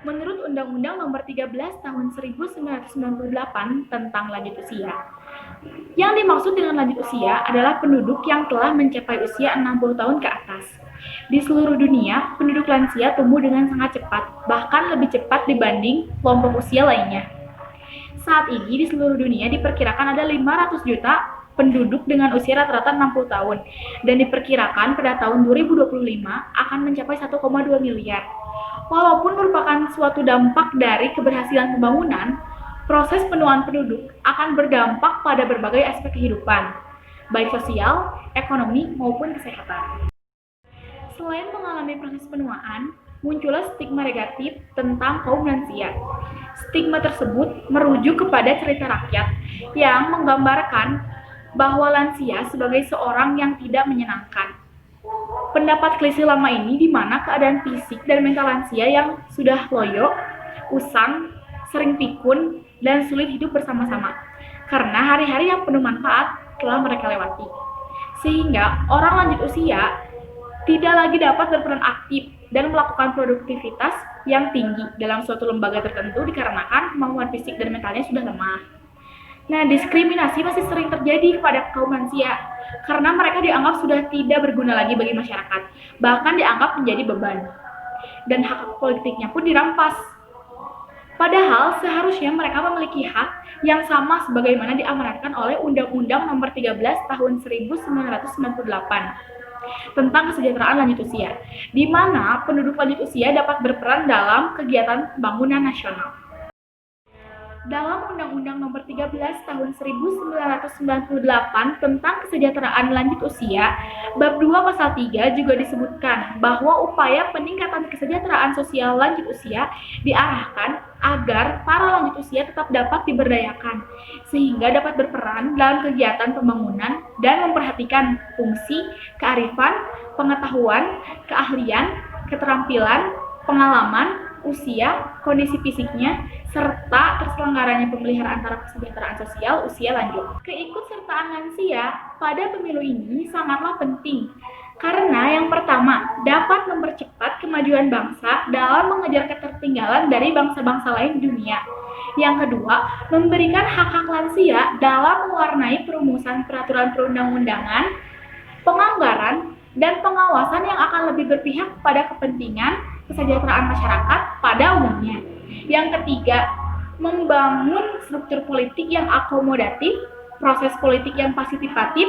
Menurut Undang-Undang Nomor 13 Tahun 1998 tentang lanjut usia, yang dimaksud dengan lanjut usia adalah penduduk yang telah mencapai usia 60 tahun ke atas. Di seluruh dunia, penduduk lansia tumbuh dengan sangat cepat, bahkan lebih cepat dibanding kelompok usia lainnya. Saat ini di seluruh dunia diperkirakan ada 500 juta penduduk dengan usia rata-rata 60 tahun dan diperkirakan pada tahun 2025 akan mencapai 1,2 miliar. Walaupun merupakan suatu dampak dari keberhasilan pembangunan, proses penuaan penduduk akan berdampak pada berbagai aspek kehidupan, baik sosial, ekonomi, maupun kesehatan. Selain mengalami proses penuaan, muncullah stigma negatif tentang kaum lansia. Stigma tersebut merujuk kepada cerita rakyat yang menggambarkan bahwa lansia sebagai seorang yang tidak menyenangkan. Pendapat klise lama ini di mana keadaan fisik dan mental lansia yang sudah loyo, usang, sering pikun, dan sulit hidup bersama-sama karena hari-hari yang penuh manfaat telah mereka lewati. Sehingga orang lanjut usia tidak lagi dapat berperan aktif dan melakukan produktivitas yang tinggi dalam suatu lembaga tertentu dikarenakan kemampuan fisik dan mentalnya sudah lemah. Nah, diskriminasi masih sering terjadi kepada kaum lansia karena mereka dianggap sudah tidak berguna lagi bagi masyarakat, bahkan dianggap menjadi beban. Dan hak politiknya pun dirampas. Padahal seharusnya mereka memiliki hak yang sama sebagaimana diamanatkan oleh Undang-Undang Nomor 13 Tahun 1998 tentang kesejahteraan lanjut usia, di mana penduduk lanjut usia dapat berperan dalam kegiatan pembangunan nasional. Dalam Undang-Undang Nomor 13 Tahun 1998 tentang kesejahteraan lanjut usia, Bab 2 Pasal 3 juga disebutkan bahwa upaya peningkatan kesejahteraan sosial lanjut usia diarahkan agar para lanjut usia tetap dapat diberdayakan, sehingga dapat berperan dalam kegiatan pembangunan dan memperhatikan fungsi, kearifan, pengetahuan, keahlian, keterampilan, pengalaman, usia, kondisi fisiknya, serta terselenggaranya pemeliharaan taraf kesejahteraan sosial usia lanjut. Keikutsertaan lansia pada pemilu ini sangatlah penting karena yang pertama dapat mempercepat kemajuan bangsa dalam mengejar ketertinggalan dari bangsa-bangsa lain di dunia. Yang kedua, memberikan hak-hak lansia dalam mewarnai perumusan peraturan perundang-undangan, penganggaran, dan pengawasan yang akan lebih berpihak pada kepentingan kesejahteraan masyarakat pada umumnya. Yang ketiga, membangun struktur politik yang akomodatif, proses politik yang partisipatif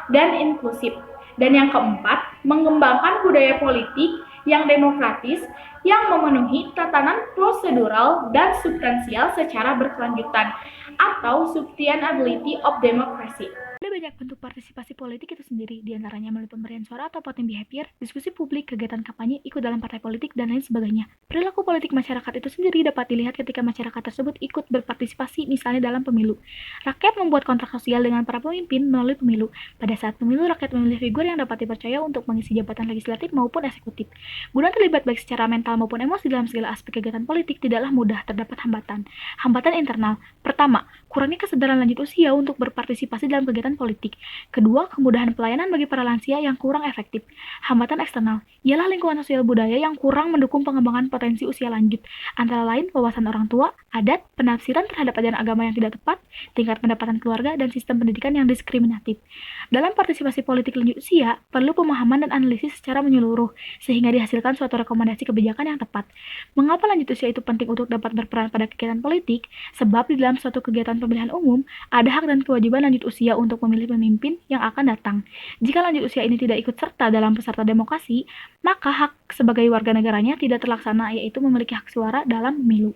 dan inklusif. Dan yang keempat, mengembangkan budaya politik yang demokratis yang memenuhi tatanan prosedural dan substansial secara berkelanjutan atau sustainability of democracy. Ada banyak bentuk partisipasi politik itu sendiri, diantaranya melalui pemberian suara atau voting behavior, diskusi publik, kegiatan kampanye, ikut dalam partai politik, dan lain sebagainya. Perilaku politik masyarakat itu sendiri dapat dilihat ketika masyarakat tersebut ikut berpartisipasi, misalnya dalam pemilu. Rakyat membuat kontrak sosial dengan para pemimpin melalui pemilu. Pada saat pemilu, rakyat memilih figur yang dapat dipercaya untuk mengisi jabatan legislatif maupun eksekutif. Guna terlibat baik secara mental maupun emosi dalam segala aspek kegiatan politik tidaklah mudah, terdapat hambatan. Hambatan internal. Pertama, kurangnya kesadaran lanjut usia untuk berpartisipasi dalam kegiatan politik. Kedua, kemudahan pelayanan bagi para lansia yang kurang efektif. Hambatan eksternal, ialah lingkungan sosial budaya yang kurang mendukung pengembangan potensi usia lanjut, antara lain wawasan orang tua, adat, penafsiran terhadap ajaran agama yang tidak tepat, tingkat pendapatan keluarga, dan sistem pendidikan yang diskriminatif. Dalam partisipasi politik lanjut usia, perlu pemahaman dan analisis secara menyeluruh, sehingga dihasilkan suatu rekomendasi kebijakan yang tepat. Mengapa lanjut usia itu penting untuk dapat berperan pada kegiatan politik? Sebab di dalam suatu kegiatan pemilihan umum, ada hak dan kewajiban lanjut usia untuk memilih pemimpin yang akan datang. Jika lanjut usia ini tidak ikut serta dalam peserta demokrasi, maka hak sebagai warga negaranya tidak terlaksana, yaitu memiliki hak suara dalam pemilu.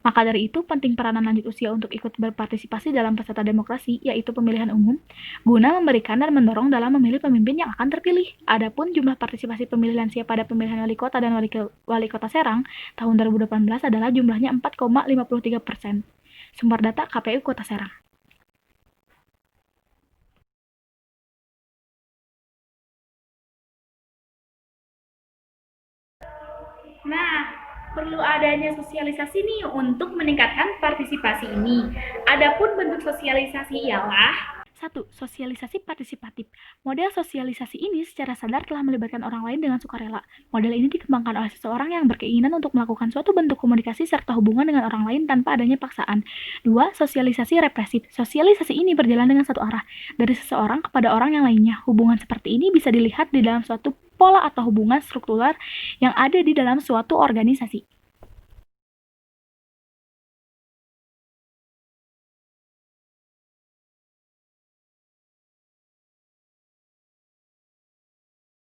Maka dari itu, penting peranan lanjut usia untuk ikut berpartisipasi dalam peserta demokrasi, yaitu pemilihan umum, guna memberikan dan mendorong dalam memilih pemimpin yang akan terpilih. Adapun jumlah partisipasi pemilih lansia pada pemilihan wali kota dan wali kota Serang tahun 2018 adalah jumlahnya 4,53%. Sumber data KPU Kota Serang. Nah, perlu adanya sosialisasi nih untuk meningkatkan partisipasi ini. Adapun bentuk sosialisasi ialah 1. Sosialisasi partisipatif. Model sosialisasi ini secara sadar telah melibatkan orang lain dengan sukarela. Model ini dikembangkan oleh seseorang yang berkeinginan untuk melakukan suatu bentuk komunikasi serta hubungan dengan orang lain tanpa adanya paksaan. 2. Sosialisasi represif. Sosialisasi ini berjalan dengan satu arah, dari seseorang kepada orang yang lainnya. Hubungan seperti ini bisa dilihat di dalam suatu pola atau hubungan struktural yang ada di dalam suatu organisasi.